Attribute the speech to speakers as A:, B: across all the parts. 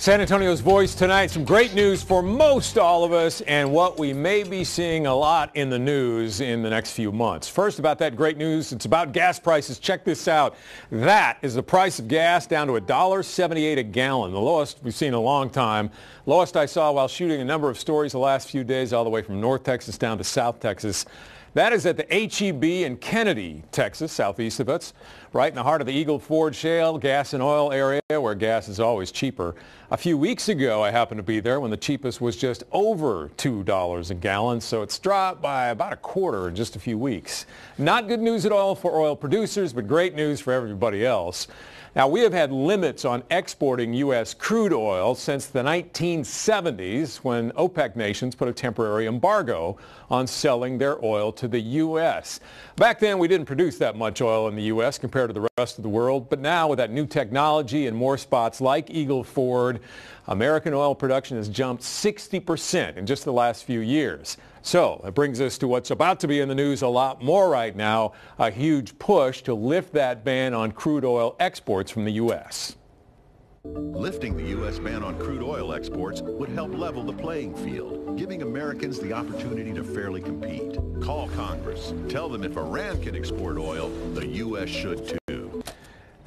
A: San Antonio's Voice tonight. Some great news for most all of us and what we may be seeing a lot in the news in the next few months. First, about that great news, it's about gas prices. Check this out. That is the price of gas down to $1.78 a gallon, the lowest we've seen in a long time. Lowest I saw while shooting a number of stories the last few days, all the way from North Texas down to South Texas. That is at the H-E-B in Kennedy, Texas, southeast of us, right in the heart of the Eagle Ford Shale gas and oil area where gas is always cheaper. A few weeks ago, I happened to be there when the cheapest was just over $2 a gallon, so it's dropped by about a quarter in just a few weeks. Not good news at all for oil producers, but great news for everybody else. Now, we have had limits on exporting U.S. crude oil since the 1970s when OPEC nations put a temporary embargo on selling their oil to the U.S. Back then, we didn't produce that much oil in the U.S. compared to the rest of the world, but now with that new technology and more spots like Eagle Ford, American oil production has jumped 60% in just the last few years. So it brings us to what's about to be in the news a lot more right now, a huge push to lift that ban on crude oil exports from the U.S.
B: Lifting the U.S. ban on crude oil exports would help level the playing field, giving Americans the opportunity to fairly compete. Call Congress. Tell them if Iran can export oil, the U.S. should too.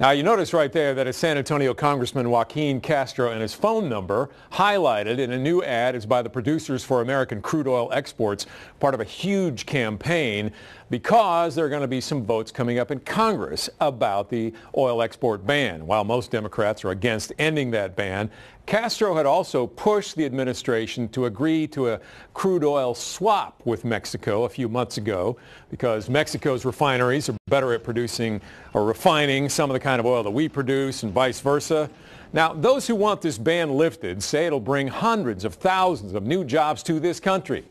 A: Now, you notice right there that it's San Antonio Congressman Joaquin Castro, and his phone number highlighted in a new ad is by the Producers for American Crude Oil Exports, part of a huge campaign because there are going to be some votes coming up in Congress about the oil export ban. While most Democrats are against ending that ban, Castro had also pushed the administration to agree to a crude oil swap with Mexico a few months ago because Mexico's refineries are better at producing or refining some of the kind of oil that we produce and vice versa. Now, those who want this ban lifted say it'll bring hundreds of thousands of new jobs to this country.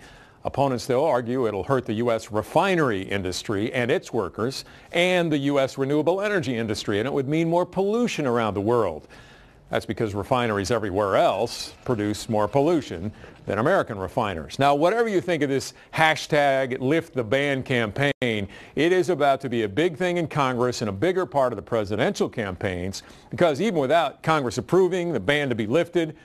A: Opponents, though, argue it'll hurt the U.S. refinery industry and its workers and the U.S. renewable energy industry, and it would mean more pollution around the world. That's because refineries everywhere else produce more pollution than American refiners. Now, whatever you think of this hashtag Lift the Ban campaign, it is about to be a big thing in Congress and a bigger part of the presidential campaigns because even without Congress approving the ban to be lifted,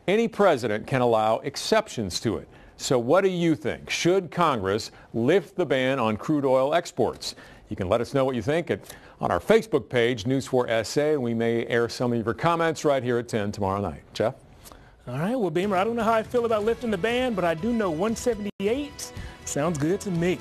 A: any president can allow exceptions to it. So what do you think? Should Congress lift the ban on crude oil exports? You can let us know what you think on our Facebook page, News 4 SA, and we may air some of your comments right here at 10 tomorrow night. Jeff?
C: All right, well, Beamer, I don't know how I feel about lifting the ban, but I do know 178 sounds good to me.